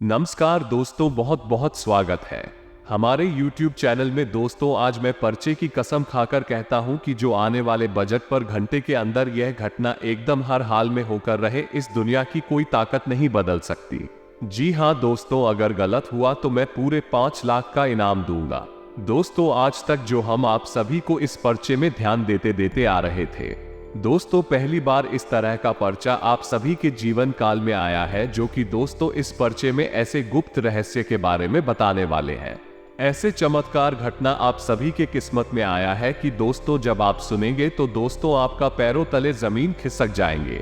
नमस्कार दोस्तों, बहुत बहुत स्वागत है हमारे YouTube चैनल में। दोस्तों, आज मैं पर्चे की कसम खाकर कहता हूं कि जो आने वाले बजट पर घंटे के अंदर यह घटना एकदम हर हाल में होकर रहे, इस दुनिया की कोई ताकत नहीं बदल सकती। जी हां दोस्तों, अगर गलत हुआ तो मैं पूरे 5 लाख का इनाम दूंगा। दोस्तों, आज तक जो हम आप सभी को इस पर्चे में ध्यान देते देते आ रहे थे, दोस्तों पहली बार इस तरह का पर्चा आप सभी के जीवन काल में आया है, जो कि दोस्तों इस पर्चे में ऐसे गुप्त रहस्य के बारे में बताने वाले हैं। ऐसे चमत्कार घटना आप सभी के किस्मत में आया है कि दोस्तों जब आप सुनेंगे तो दोस्तों आपका पैरों तले जमीन खिसक जाएंगे।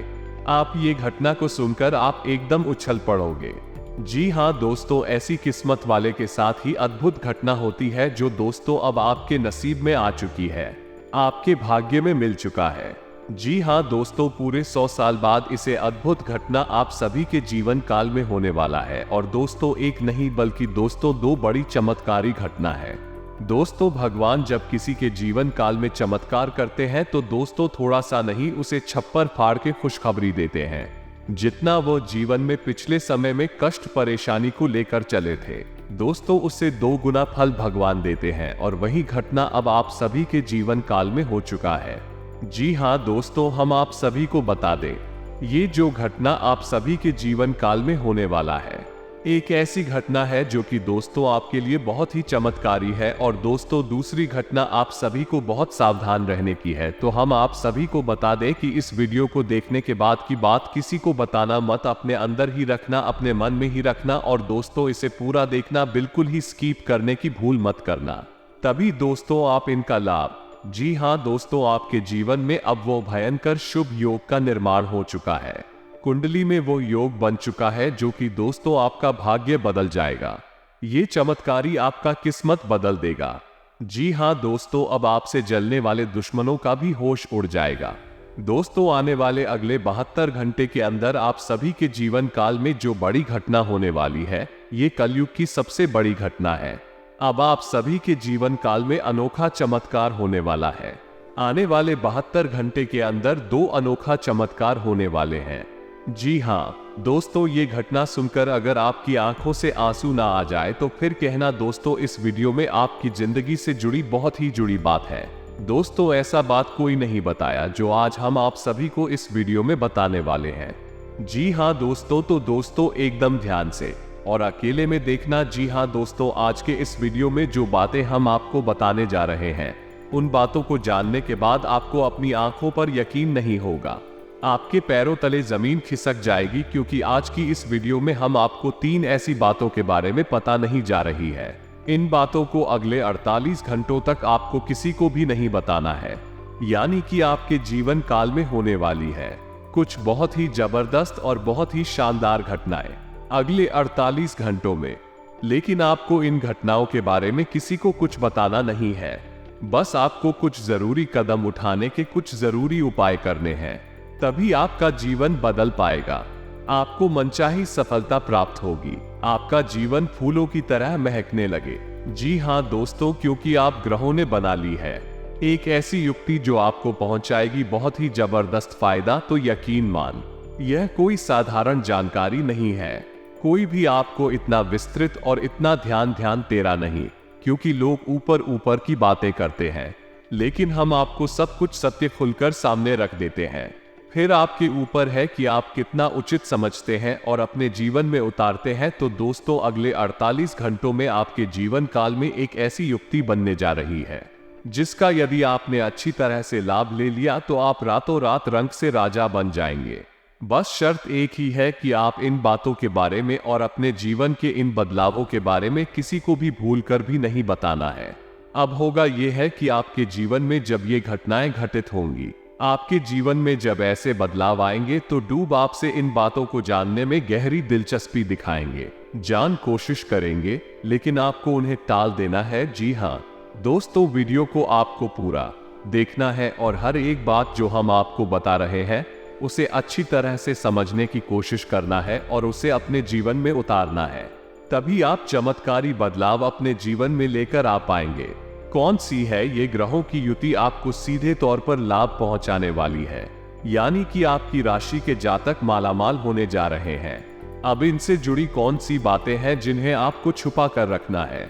आप ये घटना को सुनकर आप एकदम उछल पड़ोगे। जी हाँ दोस्तों, ऐसी किस्मत वाले के साथ ही अद्भुत घटना होती है जो दोस्तों अब आपके नसीब में आ चुकी है, आपके भाग्य में मिल चुका है। जी हाँ दोस्तों, पूरे 100 साल बाद इसे अद्भुत घटना आप सभी के जीवन काल में होने वाला है। और दोस्तों एक नहीं बल्कि दोस्तों 2 बड़ी चमत्कारी घटना है। दोस्तों भगवान जब किसी के जीवन काल में चमत्कार करते हैं तो दोस्तों थोड़ा सा नहीं, उसे छप्पर फाड़ के खुशखबरी देते हैं। जितना वो जीवन में पिछले समय में कष्ट परेशानी को लेकर चले थे, दोस्तों उससे 2 गुना फल भगवान देते हैं। और वही घटना अब आप सभी के जीवन काल में हो चुका है। जी हाँ दोस्तों, हम आप सभी को बता दें, ये जो घटना आप सभी के जीवन काल में होने वाला है, एक ऐसी घटना है जो कि दोस्तों आपके लिए बहुत ही चमत्कारी है। और दोस्तों दूसरी घटना आप सभी को बहुत सावधान रहने की है। तो हम आप सभी को बता दें कि इस वीडियो को देखने के बाद की बात किसी को बताना मत, अपने अंदर ही रखना, अपने मन में ही रखना। और दोस्तों इसे पूरा देखना, बिल्कुल ही स्किप करने की भूल मत करना, तभी दोस्तों आप इनका लाभ। जी हाँ दोस्तों, आपके जीवन में अब वो भयंकर शुभ योग का निर्माण हो चुका है। कुंडली में वो योग बन चुका है जो कि दोस्तों आपका भाग्य बदल जाएगा। ये चमत्कारी आपका किस्मत बदल देगा। जी हाँ दोस्तों, अब आपसे जलने वाले दुश्मनों का भी होश उड़ जाएगा। दोस्तों आने वाले अगले 72 घंटे के अंदर आप सभी के जीवन काल में जो बड़ी घटना होने वाली है, ये कलयुग की सबसे बड़ी घटना है। अब आप सभी के जीवन काल में अनोखा चमत्कार होने वाला है। आने वाले 72 घंटे के अंदर 2 अनोखा चमत्कार होने वाले हैं। जी हाँ दोस्तों, ये घटना सुनकर अगर आपकी आंखों से आंसू ना आ जाए तो फिर कहना दोस्तों, इस वीडियो में आपकी जिंदगी से जुड़ी बहुत ही जुड़ी बात है। दोस्तों ऐसा बात कोई नहीं बताया जो आज हम आप सभी को इस वीडियो में बताने वाले हैं। जी हाँ दोस्तों, तो दोस्तों एकदम ध्यान से और अकेले में देखना। जी हाँ दोस्तों, आज के इस वीडियो में जो बातें हम आपको बताने जा रहे हैं, उन बातों को जानने के बाद आपको अपनी आंखों पर यकीन नहीं होगा, आपके पैरों तले जमीन खिसक जाएगी। क्योंकि आज की इस वीडियो में हम आपको 3 ऐसी बातों के बारे में पता नहीं जा रही है। इन बातों को अगले 48 घंटों तक आपको किसी को भी नहीं बताना है, यानी कि आपके जीवन काल में होने वाली है कुछ बहुत ही जबरदस्त और बहुत ही शानदार घटनाएं अगले 48 घंटों में। लेकिन आपको इन घटनाओं के बारे में किसी को कुछ बताना नहीं है, बस आपको कुछ जरूरी कदम उठाने के कुछ जरूरी उपाय करने हैं, तभी आपका जीवन बदल पाएगा। आपको मनचाही सफलता प्राप्त होगी, आपका जीवन फूलों की तरह महकने लगे। जी हाँ दोस्तों, क्योंकि आप ग्रहों ने बना ली है एक ऐसी युक्ति जो आपको पहुंचाएगी बहुत ही जबरदस्त फायदा। तो यकीन मान, यह कोई साधारण जानकारी नहीं है। कोई भी आपको इतना विस्तृत और इतना ध्यान तेरा नहीं, क्योंकि लोग ऊपर ऊपर की बातें करते हैं, लेकिन हम आपको सब कुछ सत्य खुलकर सामने रख देते हैं। फिर आपके ऊपर है कि आप कितना उचित समझते हैं और अपने जीवन में उतारते हैं। तो दोस्तों अगले 48 घंटों में आपके जीवन काल में एक ऐसी युक्ति बनने जा रही है, जिसका यदि आपने अच्छी तरह से लाभ ले लिया तो आप रातों रात रंग से राजा बन जाएंगे। बस शर्त एक ही है कि आप इन बातों के बारे में और अपने जीवन के इन बदलावों के बारे में किसी को भी भूल कर भी नहीं बताना है। अब होगा यह है कि आपके जीवन में जब ये घटनाएं घटित होंगी, आपके जीवन में जब ऐसे बदलाव आएंगे, तो डूब आपसे इन बातों को जानने में गहरी दिलचस्पी दिखाएंगे, जान कोशिश करेंगे, लेकिन आपको उन्हें टाल देना है। जी हाँ दोस्तों, वीडियो को आपको पूरा देखना है और हर एक बात जो हम आपको बता रहे हैं उसे अच्छी तरह से समझने की कोशिश करना है और उसे अपने जीवन में उतारना है, तभी आप चमत्कारी बदलाव अपने जीवन में लेकर आ पाएंगे। कौन सी है ये ग्रहों की युति आपको सीधे तौर पर लाभ पहुंचाने वाली है, यानी कि आपकी राशि के जातक मालामाल होने जा रहे हैं। अब इनसे जुड़ी कौन सी बातें हैं जिन्हें आपको छुपा कर रखना है,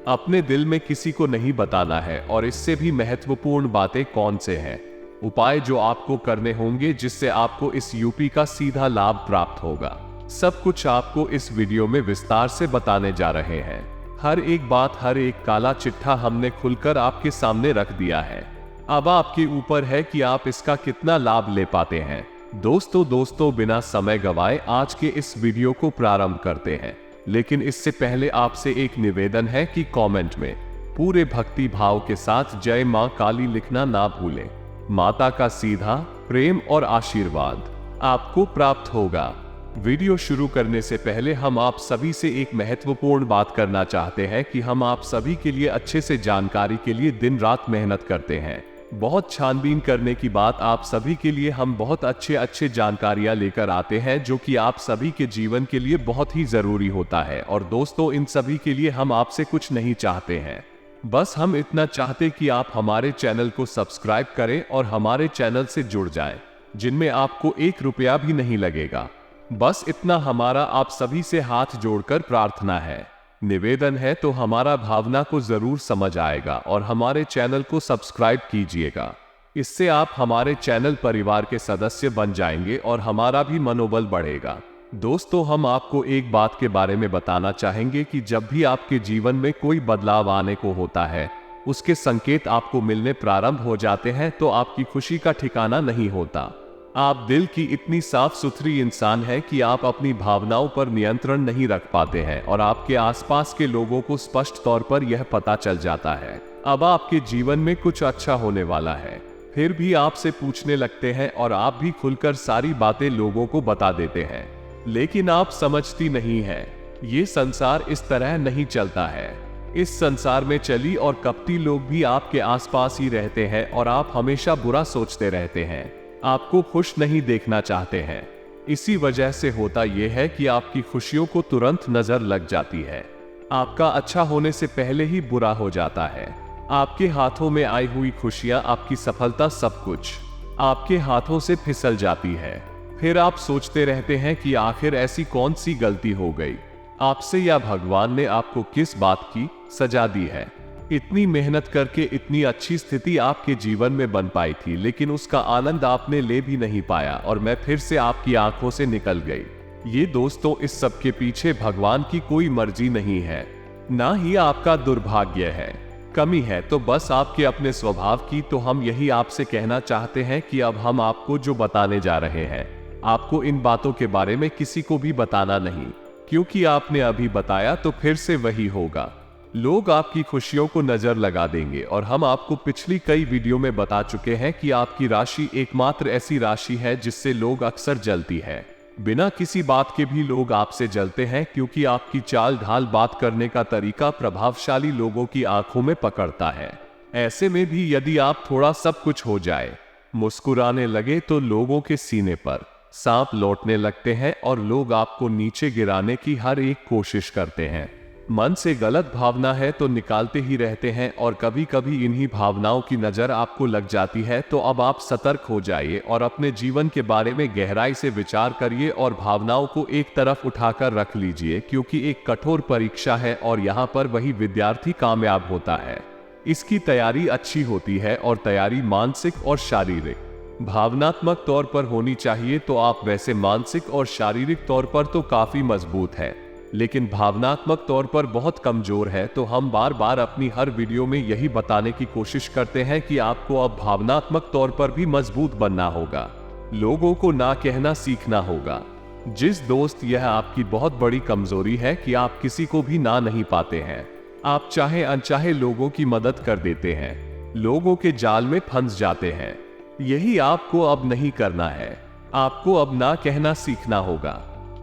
अपने दिल में किसी को नहीं बताना है, और इससे भी महत्वपूर्ण बातें कौन से हैं, उपाय जो आपको करने होंगे जिससे आपको इस यूपी का सीधा लाभ प्राप्त होगा, सब कुछ आपको इस वीडियो में विस्तार से बताने जा रहे हैं। हर एक बात, हर एक काला चिट्ठा हमने खुलकर आपके सामने रख दिया है। अब आपके ऊपर है कि आप इसका कितना लाभ ले पाते हैं। दोस्तों बिना समय गवाए आज के इस वीडियो को प्रारंभ करते हैं, लेकिन इससे पहले आपसे एक निवेदन है कि कमेंट में पूरे भक्ति भाव के साथ जय मां काली लिखना ना भूलें। माता का सीधा प्रेम और आशीर्वाद आपको प्राप्त होगा। वीडियो शुरू करने से पहले हम आप सभी से एक महत्वपूर्ण बात करना चाहते हैं कि हम आप सभी के लिए अच्छे से जानकारी के लिए दिन रात मेहनत करते हैं। बहुत छानबीन करने की बात, आप सभी के लिए हम बहुत अच्छे जानकारियां लेकर आते हैं जो कि आप सभी के जीवन के लिए बहुत ही जरूरी होता है। और दोस्तों, इन सभी के लिए हम आपसे कुछ नहीं चाहते हैं, बस हम इतना चाहते कि आप हमारे चैनल को सब्सक्राइब करें और हमारे चैनल से जुड़ जाएं, जिनमें आपको 1 रुपया भी नहीं लगेगा। बस इतना हमारा आप सभी से हाथ जोड़कर प्रार्थना है, निवेदन है, तो हमारा भावना को जरूर समझ आएगा और हमारे चैनल को सब्सक्राइब कीजिएगा। इससे आप हमारे चैनल परिवार के सदस्य बन जाएंगे और हमारा भी मनोबल बढ़ेगा। दोस्तों, हम आपको एक बात के बारे में बताना चाहेंगे कि जब भी आपके जीवन में कोई बदलाव आने को होता है, उसके संकेत आपको मिलने प्रारंभ हो जाते हैं, तो आपकी खुशी का ठिकाना नहीं होता। आप दिल की इतनी साफ सुथरी इंसान है कि आप अपनी भावनाओं पर नियंत्रण नहीं रख पाते हैं और आपके आसपास के लोगों को स्पष्ट तौर पर यह पता चल जाता है अब आपके जीवन में कुछ अच्छा होने वाला है। फिर भी आपसे पूछने लगते हैं और आप भी खुलकर सारी बातें लोगों को बता देते हैं, लेकिन आप समझती नहीं है, ये संसार इस तरह नहीं चलता है। इस संसार में चली और कपटी लोग भी आपके आसपास ही रहते हैं और आप हमेशा बुरा सोचते रहते हैं, आपको खुश नहीं देखना चाहते हैं। इसी वजह से होता यह है कि आपकी खुशियों को तुरंत नजर लग जाती है, आपका अच्छा होने से पहले ही बुरा हो जाता है। आपके हाथों में आई हुई खुशियां, आपकी सफलता, सब कुछ आपके हाथों से फिसल जाती है। फिर आप सोचते रहते हैं कि आखिर ऐसी कौन सी गलती हो गई आपसे, या भगवान ने आपको किस बात की सजा दी है। इतनी मेहनत करके इतनी अच्छी स्थिति आपके जीवन में बन पाई थी, लेकिन उसका आनंद आपने ले भी नहीं पाया और मैं फिर से आपकी आंखों से निकल गई। ये दोस्तों, इस सब के पीछे भगवान की कोई मर्जी नहीं है, ना ही आपका दुर्भाग्य है, कमी है तो बस आपके अपने स्वभाव की। तो हम यही आपसे कहना चाहते हैं कि अब हम आपको जो बताने जा रहे हैं, आपको इन बातों के बारे में किसी को भी बताना नहीं, क्योंकि आपने अभी बताया तो फिर से वही होगा, लोग आपकी खुशियों को नजर लगा देंगे। और हम आपको पिछली कई वीडियो में बता चुके हैं कि आपकी राशि एकमात्र ऐसी राशि है जिससे लोग अक्सर जलती है, बिना किसी बात के भी लोग आपसे जलते हैं, क्योंकि आपकी चाल ढाल, बात करने का तरीका प्रभावशाली लोगों की आंखों में पकड़ता है। ऐसे में भी यदि आप थोड़ा सब कुछ हो जाए, मुस्कुराने लगे, तो लोगों के सीने पर सांप लौटने लगते हैं और लोग आपको नीचे गिराने की हर एक कोशिश करते हैं। मन से गलत भावना है तो निकालते ही रहते हैं और कभी कभी इन्हीं भावनाओं की नजर आपको लग जाती है। तो अब आप सतर्क हो जाइए और अपने जीवन के बारे में गहराई से विचार करिए और भावनाओं को एक तरफ उठाकर रख लीजिए, क्योंकि एक कठोर परीक्षा है और यहाँ पर वही विद्यार्थी कामयाब होता है। इसकी तैयारी अच्छी होती है और तैयारी मानसिक और शारीरिक, भावनात्मक तौर पर होनी चाहिए। तो आप वैसे मानसिक और शारीरिक तौर पर तो काफी मजबूत है, लेकिन भावनात्मक तौर पर बहुत कमजोर है। तो हम बार बार अपनी हर वीडियो में यही बताने की कोशिश करते हैं कि आपको अब भावनात्मक तौर पर भी मजबूत बनना होगा, लोगों को ना कहना सीखना होगा। जिस दोस्त, यह आपकी बहुत बड़ी कमजोरी है कि आप किसी को भी ना नहीं पाते हैं, आप चाहे अनचाहे लोगों की मदद कर देते हैं, लोगों के जाल में फंस जाते हैं। यही आपको अब नहीं करना है, आपको अब ना कहना सीखना होगा,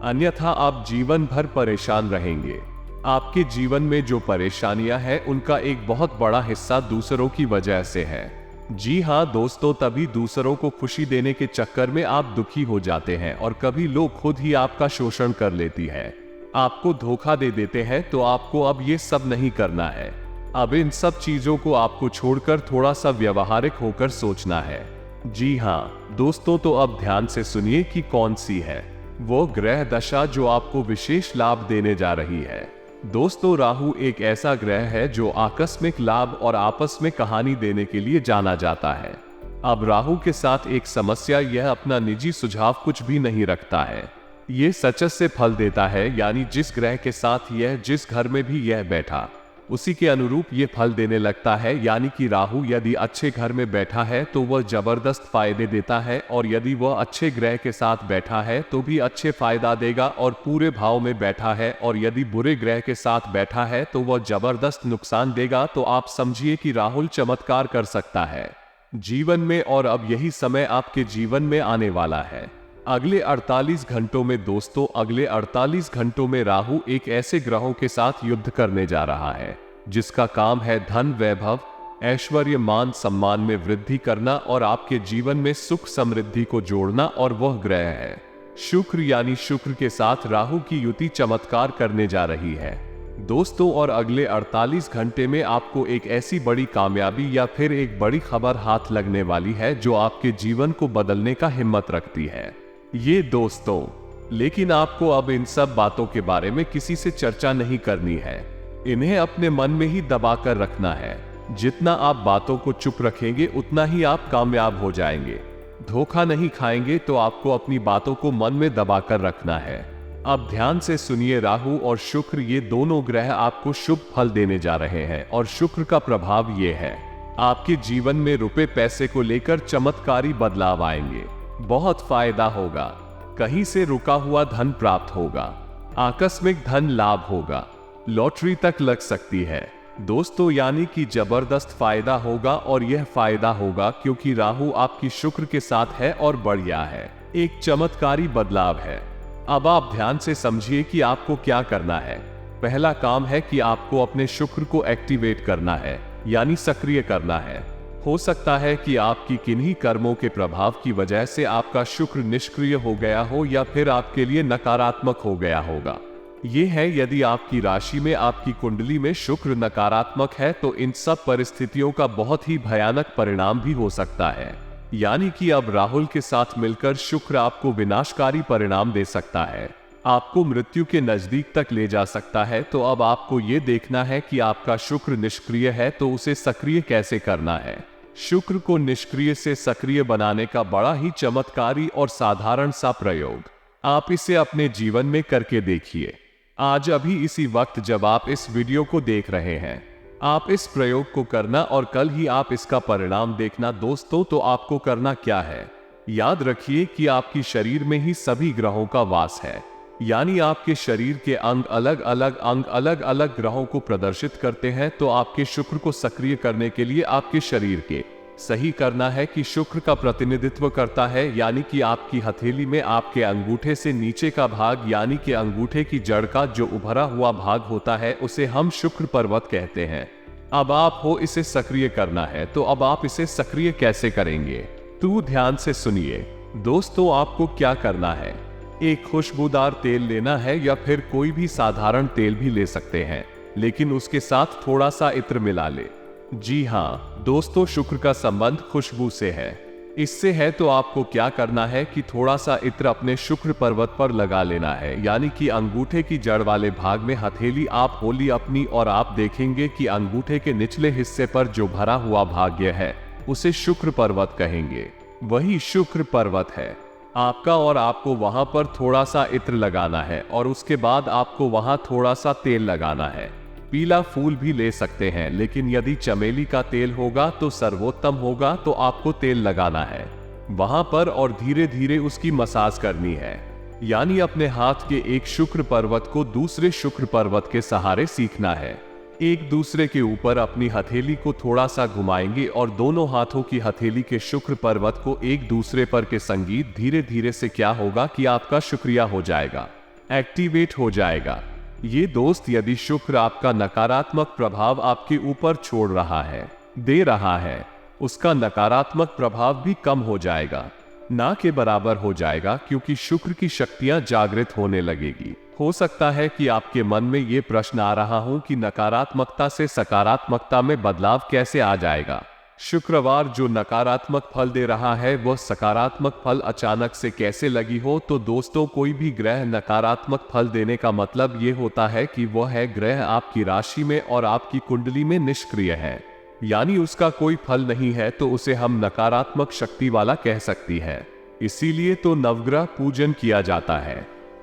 अन्यथा आप जीवन भर परेशान रहेंगे। आपके जीवन में जो परेशानियां हैं, उनका एक बहुत बड़ा हिस्सा दूसरों की वजह से है। जी हाँ दोस्तों, तभी दूसरों को खुशी देने के चक्कर में आप दुखी हो जाते हैं और कभी लोग खुद ही आपका शोषण कर लेती है, आपको धोखा दे देते हैं। तो आपको अब ये सब नहीं करना है। अब इन सब चीजों को आपको छोड़कर थोड़ा सा व्यवहारिक होकर सोचना है। जी हाँ दोस्तों, तो अब ध्यान से सुनिए कि कौन सी है वो ग्रह दशा जो आपको विशेष लाभ देने जा रही है। दोस्तों, राहु एक ऐसा ग्रह है जो आकस्मिक लाभ और आपस में कहानी देने के लिए जाना जाता है। अब राहु के साथ एक समस्या, यह अपना निजी सुझाव कुछ भी नहीं रखता है। ये सचस से फल देता है, यानी जिस ग्रह के साथ यह जिस घर में भी यह बैठा उसी के अनुरूप ये फल देने लगता है। यानी कि राहु यदि अच्छे घर में बैठा है तो वह जबरदस्त फायदे देता है, और यदि वह अच्छे ग्रह के साथ बैठा है तो भी अच्छे फायदा देगा और पूरे भाव में बैठा है, और यदि बुरे ग्रह के साथ बैठा है तो वह जबरदस्त नुकसान देगा। तो आप समझिए कि राहु चमत्कार कर सकता है जीवन में, और अब यही समय आपके जीवन में आने वाला है अगले 48 घंटों में। दोस्तों, अगले 48 घंटों में राहु एक ऐसे ग्रहों के साथ युद्ध करने जा रहा है जिसका काम है धन, वैभव, ऐश्वर्य, मान सम्मान में वृद्धि करना और आपके जीवन में सुख समृद्धि को जोड़ना। और वह ग्रह है शुक्र, यानी शुक्र के साथ राहु की युति चमत्कार करने जा रही है दोस्तों। और अगले 48 घंटे में आपको एक ऐसी बड़ी कामयाबी या फिर एक बड़ी खबर हाथ लगने वाली है जो आपके जीवन को बदलने का हिम्मत रखती है ये दोस्तों। लेकिन आपको अब इन सब बातों के बारे में किसी से चर्चा नहीं करनी है, इन्हें अपने मन में ही दबा कर रखना है। जितना आप बातों को चुप रखेंगे उतना ही आप कामयाब हो जाएंगे। धोखा नहीं खाएंगे तो आपको अपनी बातों को मन में दबा कर रखना है। अब ध्यान से सुनिए, राहु और शुक्र ये दोनों ग्रह आपको शुभ फल देने जा रहे हैं, और शुक्र का प्रभाव ये है आपके जीवन में रुपए पैसे को लेकर चमत्कारी बदलाव आएंगे। बहुत फायदा होगा, कहीं से रुका हुआ धन प्राप्त होगा, आकस्मिक धन लाभ होगा, लॉटरी तक लग सकती है दोस्तों। यानी कि जबरदस्त फायदा होगा, और यह फायदा होगा क्योंकि राहु आपकी शुक्र के साथ है और बढ़िया है, एक चमत्कारी बदलाव है। अब आप ध्यान से समझिए कि आपको क्या करना है। पहला काम है कि आपको अपने शुक्र को एक्टिवेट करना है, यानी सक्रिय करना है। हो सकता है कि आपकी किन्हीं कर्मों के प्रभाव की वजह से आपका शुक्र निष्क्रिय हो गया हो या फिर आपके लिए नकारात्मक हो गया होगा। ये है यदि आपकी राशि में, आपकी कुंडली में शुक्र नकारात्मक है तो इन सब परिस्थितियों का बहुत ही भयानक परिणाम भी हो सकता है। यानी कि अब राहुल के साथ मिलकर शुक्र आपको विनाशकारी परिणाम दे सकता है, आपको मृत्यु के नजदीक तक ले जा सकता है। तो अब आपको ये देखना है कि आपका शुक्र निष्क्रिय है तो उसे सक्रिय कैसे करना है। शुक्र को निष्क्रिय से सक्रिय बनाने का बड़ा ही चमत्कारी और साधारण सा प्रयोग, आप इसे अपने जीवन में करके देखिए। आज अभी इसी वक्त जब आप इस वीडियो को देख रहे हैं, आप इस प्रयोग को करना और कल ही आप इसका परिणाम देखना दोस्तों। तो आपको करना क्या है, याद रखिए कि आपकी शरीर में ही सभी ग्रहों का वास है, यानी आपके शरीर के अंग अलग अलग ग्रहों को प्रदर्शित करते हैं। तो आपके शुक्र को सक्रिय करने के लिए आपके शरीर के सही करना है कि शुक्र का प्रतिनिधित्व करता है, यानी कि आपकी हथेली में आपके अंगूठे से नीचे का भाग, यानी कि अंगूठे की जड़ का जो उभरा हुआ भाग होता है उसे हम शुक्र पर्वत कहते हैं। अब आप हो इसे सक्रिय करना है, तो अब आप इसे सक्रिय कैसे करेंगे तो ध्यान से सुनिए दोस्तों। आपको क्या करना है, एक खुशबूदार तेल लेना है या फिर कोई भी साधारण तेल भी ले सकते हैं, लेकिन उसके साथ थोड़ा सा इत्र मिला ले। जी हाँ दोस्तों, शुक्र का संबंध खुशबू से है। इससे है तो आपको क्या करना है कि थोड़ा सा इत्र अपने शुक्र पर्वत पर लगा लेना है, यानी कि अंगूठे की जड़ वाले भाग में हथेली आप होली अपनी, और आप देखेंगे कि अंगूठे के निचले हिस्से पर जो भरा हुआ भाग्य है उसे शुक्र पर्वत कहेंगे, वही शुक्र पर्वत है आपका। और आपको वहां पर थोड़ा सा इत्र लगाना है और उसके बाद आपको वहां थोड़ा सा तेल लगाना है। पीला फूल भी ले सकते हैं, लेकिन यदि चमेली का तेल होगा तो सर्वोत्तम होगा। तो आपको तेल लगाना है वहां पर और धीरे धीरे उसकी मसाज करनी है, यानी अपने हाथ के एक शुक्र पर्वत को दूसरे शुक्र पर्वत के सहारे सीखना है। एक दूसरे के ऊपर अपनी हथेली को थोड़ा सा घुमाएंगे और दोनों हाथों की हथेली के शुक्र पर्वत को एक दूसरे पर के संगीत धीरे धीरे से क्या होगा कि आपका शुक्रिया हो जाएगा, एक्टिवेट हो जाएगा। ये दोस्त, यदि शुक्र आपका नकारात्मक प्रभाव आपके ऊपर छोड़ रहा है, दे रहा है, उसका नकारात्मक प्रभाव भी कम हो जाएगा, ना के बराबर हो जाएगा, क्योंकि शुक्र की शक्तियां जागृत होने लगेगी। हो सकता है कि आपके मन में ये प्रश्न आ रहा हो कि नकारात्मकता से सकारात्मकता में बदलाव कैसे आ जाएगा। शुक्रवार जो नकारात्मक फल दे रहा है वह सकारात्मक फल अचानक से कैसे लगी हो। तो दोस्तों, कोई भी ग्रह नकारात्मक फल देने का मतलब ये होता है कि वह है ग्रह आपकी राशि में और आपकी कुंडली में निष्क्रिय है, यानी उसका कोई फल नहीं है, तो उसे हम नकारात्मक शक्ति वाला कह सकती है। इसीलिए तो नवग्रह पूजन किया जाता है।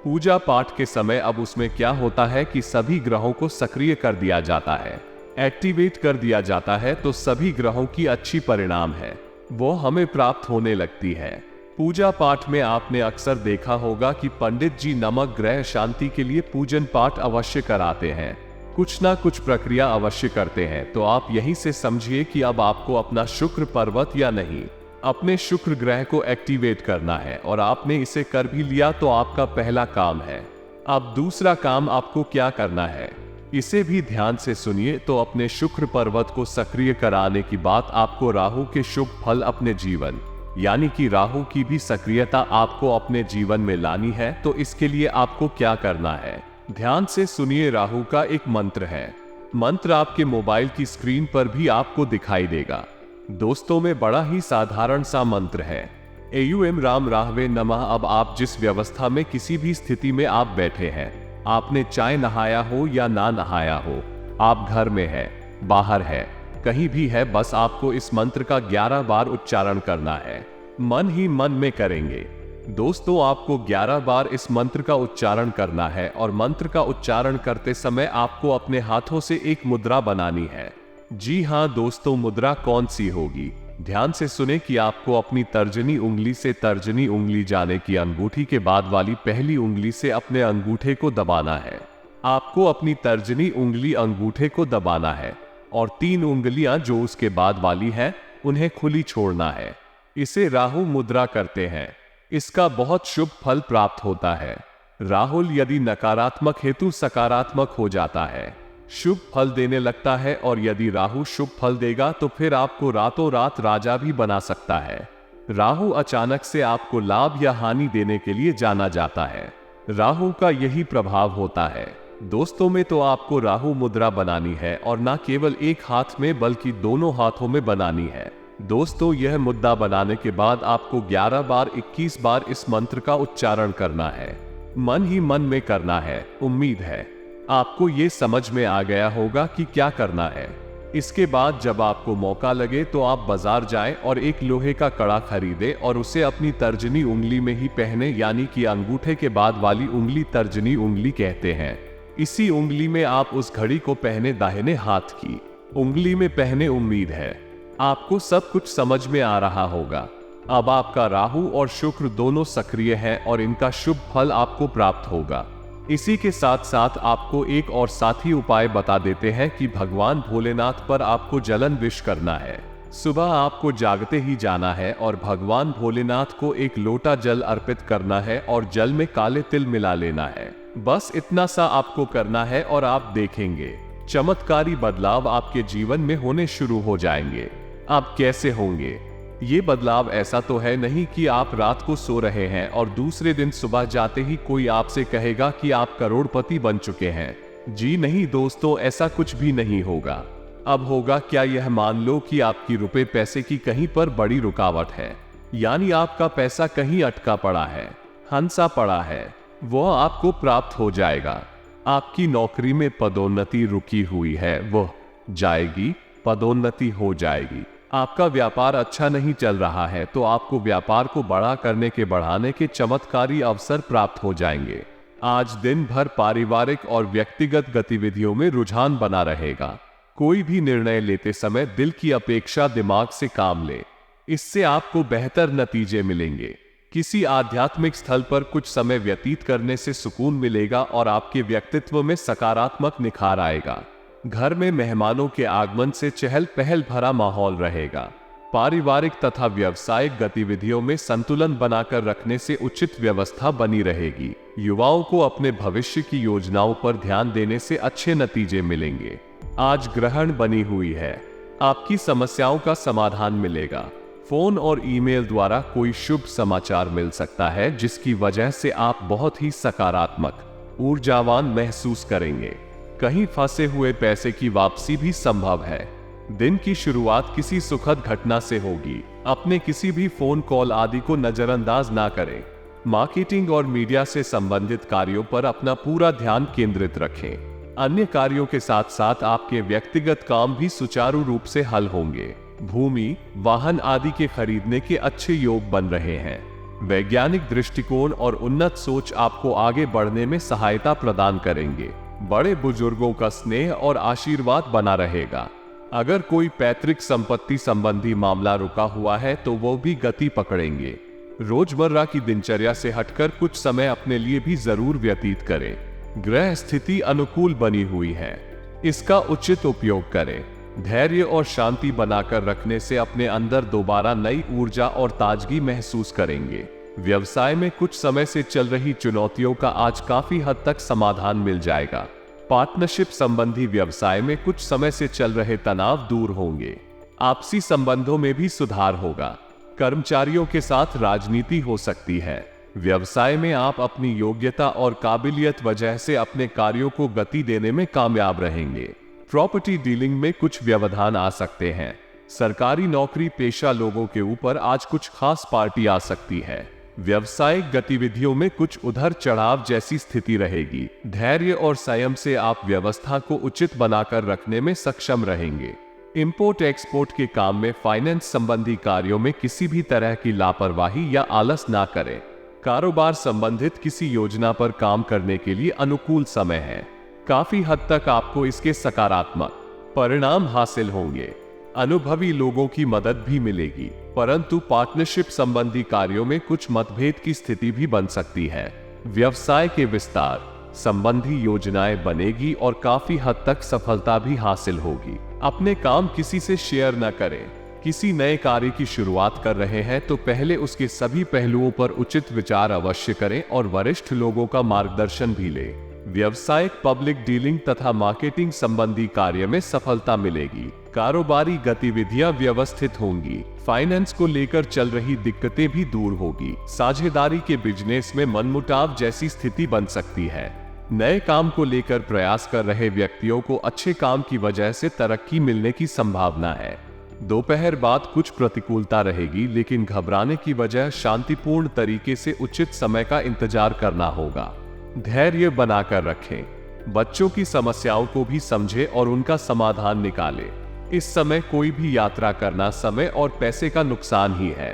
पूजा पाठ के समय अब उसमें क्या होता है कि सभी ग्रहों को सक्रिय कर दिया जाता है, एक्टिवेट कर दिया जाता है, तो सभी ग्रहों की अच्छी परिणाम है वो हमें प्राप्त होने लगती है। पूजा पाठ में आपने अक्सर देखा होगा कि पंडित जी नमक ग्रह शांति के लिए पूजन पाठ अवश्य कराते हैं, कुछ ना कुछ प्रक्रिया अवश्य करते हैं। तो आप यहीं से समझिए कि अब आपको अपना शुक्र पर्वत या नहीं, अपने शुक्र ग्रह को एक्टिवेट करना है, और आपने इसे कर भी लिया तो आपका पहला काम है। अब दूसरा काम आपको क्या करना है, इसे भी ध्यान से सुनिए। तो अपने शुक्र पर्वत को सक्रिय कराने की बात, आपको राहु के शुभ फल अपने जीवन, यानी कि राहु की भी सक्रियता आपको अपने जीवन में लानी है। तो इसके लिए आपको क्या करना है, ध्यान से सुनिए। राहु का एक मंत्र है, मंत्र आपके मोबाइल की स्क्रीन पर भी आपको दिखाई देगा। दोस्तों में बड़ा ही साधारण सा मंत्र है, एयुएम राम राहवे नमः। अब आप जिस व्यवस्था में किसी भी स्थिति में आप बैठे हैं, आपने चाय नहाया हो या ना नहाया हो, आप घर में है, बाहर है, कहीं भी है, बस आपको इस मंत्र का 11 बार उच्चारण करना है, मन ही मन में करेंगे। दोस्तों, आपको 11 बार इस मंत्र का उच्चारण करना है, और मंत्र का उच्चारण करते समय आपको अपने हाथों से एक मुद्रा बनानी है। जी हाँ दोस्तों, मुद्रा कौन सी होगी, ध्यान से सुने कि आपको अपनी तर्जनी उंगली से तर्जनी उंगली जाने की अंगूठी के बाद वाली पहली उंगली से अपने अंगूठे को दबाना है। आपको अपनी तर्जनी उंगली अंगूठे को दबाना है, और 3 उंगलियां जो उसके बाद वाली हैं उन्हें खुली छोड़ना है। इसे राहु मुद्रा कहते हैं। इसका बहुत शुभ फल प्राप्त होता है। राहुल यदि नकारात्मक हेतु सकारात्मक हो जाता है, शुभ फल देने लगता है, और यदि राहु शुभ फल देगा तो फिर आपको रातों रात राजा भी बना सकता है। राहु अचानक से आपको लाभ या हानि देने के लिए जाना जाता है। राहु का यही प्रभाव होता है। दोस्तों में तो आपको राहु मुद्रा बनानी है, और ना केवल एक हाथ में बल्कि दोनों हाथों में बनानी है। दोस्तों, यह मुद्दा बनाने के बाद आपको 11 बार 21 बार इस मंत्र का उच्चारण करना है, मन ही मन में करना है। उम्मीद है आपको ये समझ में आ गया होगा कि क्या करना है। इसके बाद जब आपको मौका लगे तो आप बाजार जाएं और एक लोहे का कड़ा खरीदें और उसे अपनी तर्जनी उंगली में ही पहने, यानी कि अंगूठे के बाद वाली उंगली तर्जनी उंगली कहते हैं। इसी उंगली में आप उस घड़ी को पहने, दाहिने हाथ की उंगली में पहने। उम्मीद है आपको सब कुछ समझ में आ रहा होगा। अब आपका राहु और शुक्र दोनों सक्रिय हैं और इनका शुभ फल आपको प्राप्त होगा। इसी के साथ साथ आपको एक और साथी उपाय बता देते हैं कि भगवान भोलेनाथ पर आपको जलन विश करना है। सुबह आपको जागते ही जाना है और भगवान भोलेनाथ को एक लोटा जल अर्पित करना है और जल में काले तिल मिला लेना है। बस इतना सा आपको करना है और आप देखेंगे चमत्कारी बदलाव आपके जीवन में होने शुरू हो जाएंगे। आप कैसे होंगे? ये बदलाव ऐसा तो है नहीं कि आप रात को सो रहे हैं और दूसरे दिन सुबह जाते ही कोई आपसे कहेगा कि आप करोड़पति बन चुके हैं। जी नहीं दोस्तों, ऐसा कुछ भी नहीं होगा। अब होगा क्या, यह मान लो कि आपकी रुपए पैसे की कहीं पर बड़ी रुकावट है, यानी आपका पैसा कहीं अटका पड़ा है, हंसा पड़ा है, वह आपको प्राप्त हो जाएगा। आपकी नौकरी में पदोन्नति रुकी हुई है, वह जाएगी, पदोन्नति हो जाएगी। आपका व्यापार अच्छा नहीं चल रहा है तो आपको व्यापार को बड़ा करने के बढ़ाने के चमत्कारी अवसर प्राप्त हो जाएंगे। आज दिन भर पारिवारिक और व्यक्तिगत गतिविधियों में रुझान बना रहेगा। कोई भी निर्णय लेते समय दिल की अपेक्षा दिमाग से काम ले, इससे आपको बेहतर नतीजे मिलेंगे। किसी आध्यात्मिक स्थल पर कुछ समय व्यतीत करने से सुकून मिलेगा और आपके व्यक्तित्व में सकारात्मक निखार आएगा। घर में मेहमानों के आगमन से चहल पहल भरा माहौल रहेगा। पारिवारिक तथा व्यावसायिक गतिविधियों में संतुलन बनाकर रखने से उचित व्यवस्था बनी रहेगी। युवाओं को अपने भविष्य की योजनाओं पर ध्यान देने से अच्छे नतीजे मिलेंगे। आज ग्रहण बनी हुई है, आपकी समस्याओं का समाधान मिलेगा। फोन और ईमेल द्वारा कोई शुभ समाचार मिल सकता है जिसकी वजह से आप बहुत ही सकारात्मक, ऊर्जावान महसूस करेंगे। कहीं फंसे हुए पैसे की वापसी भी संभव है। दिन की शुरुआत किसी सुखद घटना से होगी। अपने किसी भी फोन कॉल आदि को नजरअंदाज ना करें। मार्केटिंग और मीडिया से संबंधित कार्यों पर अपना पूरा ध्यान केंद्रित रखें। अन्य कार्यों के साथ साथ आपके व्यक्तिगत काम भी सुचारू रूप से हल होंगे। भूमि, वाहन आदि के खरीदने के अच्छे योग बन रहे हैं। वैज्ञानिक दृष्टिकोण और उन्नत सोच आपको आगे बढ़ने में सहायता प्रदान करेंगे। बड़े बुजुर्गों का स्नेह और आशीर्वाद बना रहेगा। अगर कोई पैतृक संपत्ति संबंधी मामला रुका हुआ है तो वो भी गति पकड़ेंगे। रोजमर्रा की दिनचर्या से हटकर कुछ समय अपने लिए भी जरूर व्यतीत करें। ग्रह स्थिति अनुकूल बनी हुई है, इसका उचित उपयोग करें। धैर्य और शांति बनाकर रखने से अपने अंदर दोबारा नई ऊर्जा और ताजगी महसूस करेंगे। व्यवसाय में कुछ समय से चल रही चुनौतियों का आज काफी हद तक समाधान मिल जाएगा। पार्टनरशिप संबंधी व्यवसाय में कुछ समय से चल रहे तनाव दूर होंगे। आपसी संबंधों में भी सुधार होगा। कर्मचारियों के साथ राजनीति हो सकती है। व्यवसाय में आप अपनी योग्यता और काबिलियत वजह से अपने कार्यों को गति देने में कामयाब रहेंगे। प्रॉपर्टी डीलिंग में कुछ व्यवधान आ सकते हैं। सरकारी नौकरी पेशा लोगों के ऊपर आज कुछ खास पार्टी आ सकती है। व्यवसायिक गतिविधियों में कुछ उधर चढ़ाव जैसी स्थिति रहेगी। धैर्य और संयम से आप व्यवस्था को उचित बनाकर रखने में सक्षम रहेंगे। इंपोर्ट एक्सपोर्ट के काम में फाइनेंस संबंधी कार्यों में किसी भी तरह की लापरवाही या आलस ना करें। कारोबार संबंधित किसी योजना पर काम करने के लिए अनुकूल समय है। काफी हद तक आपको इसके सकारात्मक परिणाम हासिल होंगे। अनुभवी लोगों की मदद भी मिलेगी, परंतु पार्टनरशिप संबंधी कार्यों में कुछ मतभेद की स्थिति भी बन सकती है। व्यवसाय के विस्तार संबंधी योजनाएं बनेगी और काफी हद तक सफलता भी हासिल होगी। अपने काम किसी से शेयर न करें। किसी नए कार्य की शुरुआत कर रहे हैं तो पहले उसके सभी पहलुओं पर उचित विचार अवश्य करें और वरिष्ठ लोगों का मार्गदर्शन भी लें। व्यवसायिक पब्लिक डीलिंग तथा मार्केटिंग संबंधी कार्य में सफलता मिलेगी। कारोबारी गतिविधियां व्यवस्थित होंगी। फाइनेंस को लेकर चल रही दिक्कतें भी दूर होगी। साझेदारी के बिजनेस में मनमुटाव जैसी स्थिति बन सकती है। नए काम को लेकर प्रयास कर रहे व्यक्तियों को अच्छे काम की वजह से तरक्की मिलने की संभावना है। दोपहर बाद कुछ प्रतिकूलता रहेगी, लेकिन घबराने की वजह शांतिपूर्ण तरीके से उचित समय का इंतजार करना होगा। धैर्य बनाकर रखें। बच्चों की समस्याओं को भी समझें और उनका समाधान निकालें। इस समय कोई भी यात्रा करना समय और पैसे का नुकसान ही है।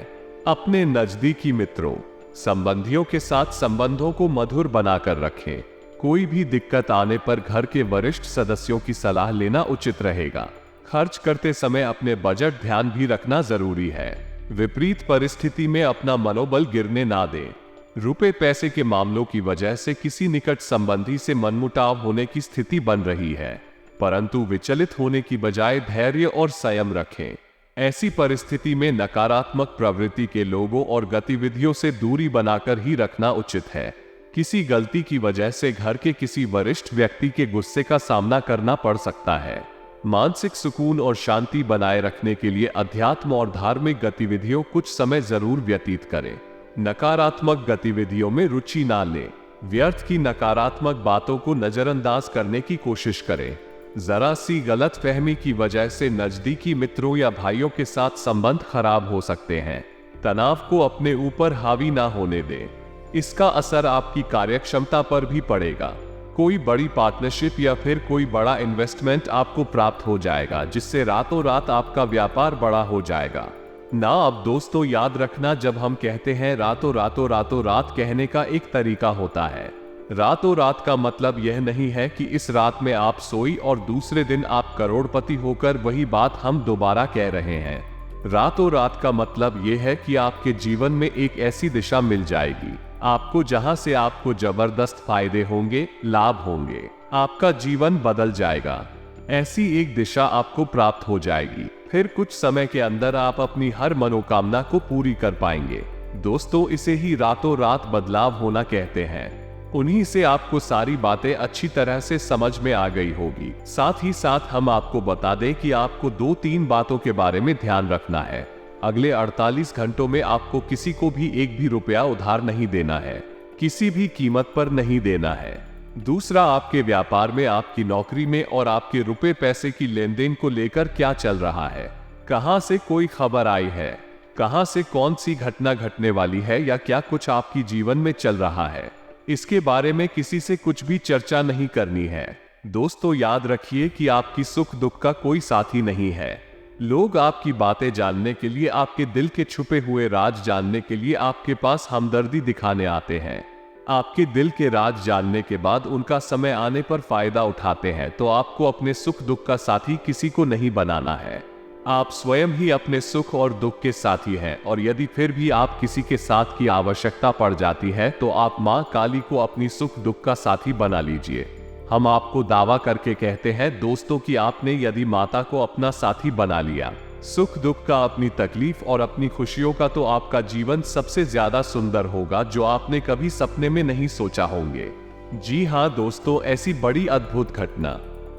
अपने नजदीकी मित्रों, संबंधियों के साथ संबंधों को मधुर बनाकर रखें। कोई भी दिक्कत आने पर घर के वरिष्ठ सदस्यों की सलाह लेना उचित रहेगा। खर्च करते समय अपने बजट ध्यान भी रखना जरूरी है। विपरीत परिस्थिति में अपना मनोबल गिरने ना दें। रुपए पैसे के मामलों की वजह से किसी निकट संबंधी से मनमुटाव होने की स्थिति बन रही है, परंतु विचलित होने की बजाय धैर्य और संयम रखें। ऐसी परिस्थिति में नकारात्मक प्रवृत्ति के लोगों और गतिविधियों से दूरी बनाकर ही रखना उचित है। किसी गलती की वजह से घर के किसी वरिष्ठ व्यक्ति के गुस्से का सामना करना पड़ सकता है। मानसिक सुकून और शांति बनाए रखने के लिए अध्यात्म और धार्मिक गतिविधियों कुछ समय जरूर व्यतीत करें। नकारात्मक गतिविधियों में रुचि ना लें। व्यर्थ की नकारात्मक बातों को नजरअंदाज करने की कोशिश करें। जरा सी गलतफहमी की वजह से नजदीकी मित्रों या भाइयों के साथ संबंध खराब हो सकते हैं। तनाव को अपने ऊपर हावी ना होने दें। इसका असर आपकी कार्यक्षमता पर भी पड़ेगा। कोई बड़ी पार्टनरशिप या फिर कोई बड़ा इन्वेस्टमेंट आपको प्राप्त हो जाएगा, जिससे रातों रात आपका व्यापार बड़ा हो जाएगा। ना अब दोस्तों, याद रखना, जब हम कहते हैं रातों रात कहने का एक तरीका होता है। रातों रात का मतलब यह नहीं है कि इस रात में आप सोई और दूसरे दिन आप करोड़पति होकर वही बात हम दोबारा कह रहे हैं। रातों रात का मतलब यह है कि आपके जीवन में एक ऐसी दिशा मिल जाएगी आपको, जहां से आपको जबरदस्त फायदे होंगे, लाभ होंगे, आपका जीवन बदल जाएगा। ऐसी एक दिशा आपको प्राप्त हो जाएगी। फिर कुछ समय के अंदर आप अपनी हर मनोकामना को पूरी कर पाएंगे। दोस्तों, इसे ही रातों रात बदलाव होना कहते हैं। उन्हीं से आपको सारी बातें अच्छी तरह से समझ में आ गई होगी। साथ ही साथ हम आपको बता दें कि आपको 2-3 बातों के बारे में ध्यान रखना है। अगले 48 घंटों में आपको किसी को भी एक भी रुपया उधार नहीं देना है, किसी भी कीमत पर नहीं देना है। दूसरा, आपके व्यापार में, आपकी नौकरी में और आपके रुपए पैसे की लेन देन को लेकर क्या चल रहा है। कहां से कोई खबर आई है, कहां से कौन सी घटना घटने वाली है या क्या कुछ आपकी जीवन में चल रहा है, इसके बारे में किसी से कुछ भी चर्चा नहीं करनी है। दोस्तों, याद रखिए कि आपकी सुख दुख का कोई साथी नहीं है। लोग आपकी बातें जानने के लिए, आपके दिल के छुपे हुए राज जानने के लिए आपके पास हमदर्दी दिखाने आते हैं। आपके दिल के राज जानने के बाद उनका समय आने पर फायदा उठाते हैं। तो आपको अपने सुख दुख का साथी किसी को नहीं बनाना है। आप स्वयं ही अपने सुख और दुख के साथी हैं। और यदि फिर भी आप किसी के साथ की आवश्यकता पड़ जाती है तो आप मां काली को अपनी सुख दुख का साथी बना लीजिए। हम आपको दावा करके कहते हैं दोस्तों कि आपने यदि माता को अपना साथी बना लिया, सुख दुख का, अपनी तकलीफ और अपनी खुशियों का, तो आपका जीवन सबसे ज्यादा सुंदर होगा जो आपने कभी सपने में नहीं सोचा होंगे। जी हाँ दोस्तों, ऐसी बड़ी अद्भुत घटना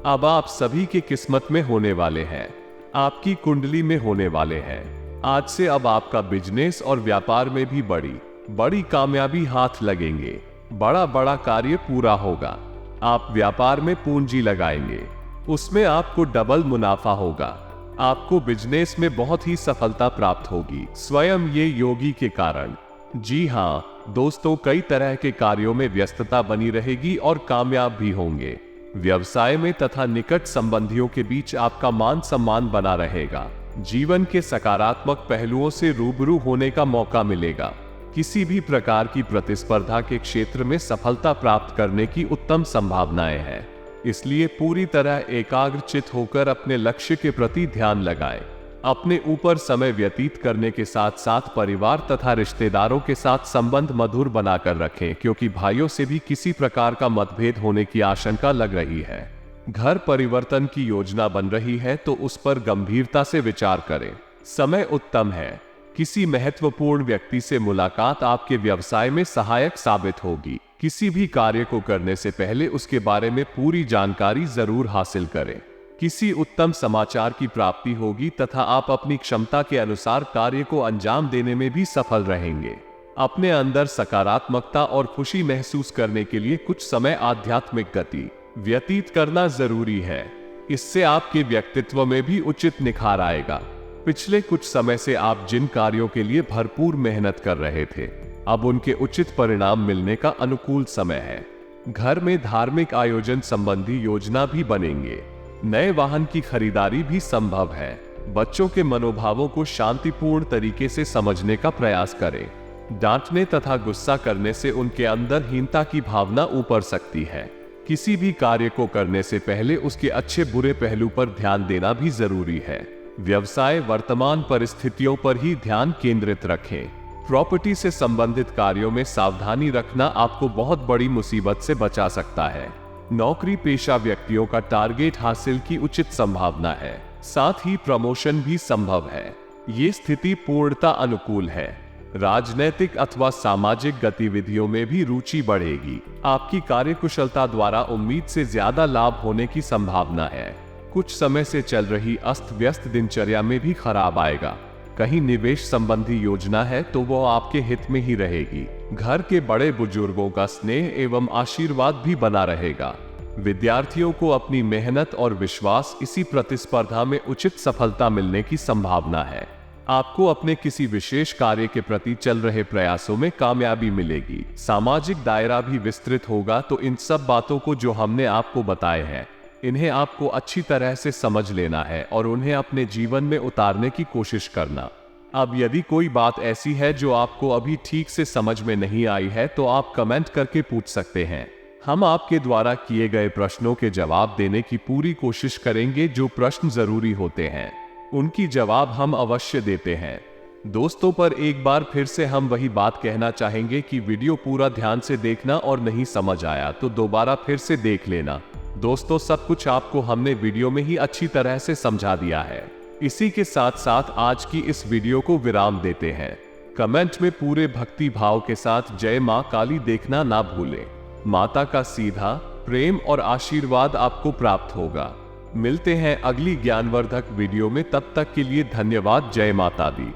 अब आप सभी के किस्मत में होने वाले हैं, आपकी कुंडली में होने वाले हैं। आज से अब आपका बिजनेस और व्यापार में भी बड़ी कामयाबी हाथ लगेंगे। बड़ा कार्य पूरा होगा। आप व्यापार में पूंजी लगाएंगे, उसमें आपको डबल मुनाफा होगा। आपको बिजनेस में बहुत ही सफलता प्राप्त होगी, स्वयं ये योगी के कारण। जी हाँ दोस्तों, कई तरह के कार्यों में व्यस्तता बनी रहेगी और कामयाब भी होंगे। व्यवसाय में तथा निकट संबंधियों के बीच आपका मान सम्मान बना रहेगा। जीवन के सकारात्मक पहलुओं से रूबरू होने का मौका मिलेगा। किसी भी प्रकार की प्रतिस्पर्धा के क्षेत्र में सफलता प्राप्त करने की उत्तम संभावनाएं हैं। इसलिए पूरी तरह एकाग्रचित होकर अपने लक्ष्य के प्रति ध्यान लगाएं। अपने ऊपर समय व्यतीत करने के साथ साथ परिवार तथा रिश्तेदारों के साथ संबंध मधुर बनाकर रखें, क्योंकि भाइयों से भी किसी प्रकार का मतभेद होने की आशंका लग रही है। घर परिवर्तन की योजना बन रही है तो उस पर गंभीरता से विचार करें। समय उत्तम है। किसी महत्वपूर्ण व्यक्ति से मुलाकात आपके व्यवसाय में सहायक साबित होगी। किसी भी कार्य को करने से पहले उसके बारे में पूरी जानकारी जरूर हासिल करें। किसी उत्तम समाचार की प्राप्ति होगी तथा आप अपनी क्षमता के अनुसार कार्य को अंजाम देने में भी सफल रहेंगे। अपने अंदर सकारात्मकता और खुशी महसूस करने के लिए कुछ समय आध्यात्मिक गति व्यतीत करना जरूरी है। इससे आपके व्यक्तित्व में भी उचित निखार आएगा। पिछले कुछ समय से आप जिन कार्यों के लिए भरपूर मेहनत कर रहे थे, अब उनके उचित परिणाम मिलने का अनुकूल समय है। घर में धार्मिक आयोजन संबंधी योजना भी बनेंगे। नए वाहन की खरीदारी भी संभव है। बच्चों के मनोभावों को शांतिपूर्ण तरीके से समझने का प्रयास करें। डांटने तथा गुस्सा करने से उनके अंदर हीनता की भावना ऊपर सकती है। किसी भी कार्य को करने से पहले उसके अच्छे बुरे पहलू पर ध्यान देना भी जरूरी है। व्यवसाय वर्तमान परिस्थितियों पर ही ध्यान केंद्रित रखें। प्रॉपर्टी से संबंधित कार्यों में सावधानी रखना आपको बहुत बड़ी मुसीबत से बचा सकता है। नौकरी पेशा व्यक्तियों का टारगेट हासिल की उचित संभावना है, साथ ही प्रमोशन भी संभव है। ये स्थिति पूर्णता अनुकूल है। राजनैतिक अथवा सामाजिक गतिविधियों में भी रुचि बढ़ेगी। आपकी कार्यकुशलता द्वारा उम्मीद से ज्यादा लाभ होने की संभावना है। कुछ समय से चल रही अस्त व्यस्त दिनचर्या में भी खराब आएगा। कहीं निवेश संबंधी योजना है तो वो आपके हित में ही रहेगी। घर के बड़े बुजुर्गों का स्नेह एवं आशीर्वाद भी बना रहेगा। विद्यार्थियों को अपनी मेहनत और विश्वास, इसी प्रतिस्पर्धा में उचित सफलता मिलने की संभावना है। आपको अपने किसी विशेष कार्य के प्रति चल रहे प्रयासों में कामयाबी मिलेगी। सामाजिक दायरा भी विस्तृत होगा। तो इन सब बातों को जो हमने आपको बताए हैं, इन्हें आपको अच्छी तरह से समझ लेना है और उन्हें अपने जीवन में उतारने की कोशिश करना। अब यदि कोई बात ऐसी है जो आपको अभी ठीक से समझ में नहीं आई है तो आप कमेंट करके पूछ सकते हैं। हम आपके द्वारा किए गए प्रश्नों के जवाब देने की पूरी कोशिश करेंगे। जो प्रश्न जरूरी होते हैं उनकी जवाब हम अवश्य देते हैं। दोस्तों, पर एक बार फिर से हम वही बात कहना चाहेंगे कि वीडियो पूरा ध्यान से देखना और नहीं समझ आया तो दोबारा फिर से देख लेना। दोस्तों, सब कुछ आपको हमने वीडियो में ही अच्छी तरह से समझा दिया है। इसी के साथ साथ आज की इस वीडियो को विराम देते हैं। कमेंट में पूरे भक्ति भाव के साथ जय मां काली देखना ना भूलें। माता का सीधा प्रेम और आशीर्वाद आपको प्राप्त होगा। मिलते हैं अगली ज्ञानवर्धक वीडियो में। तब तक के लिए धन्यवाद। जय माता दी।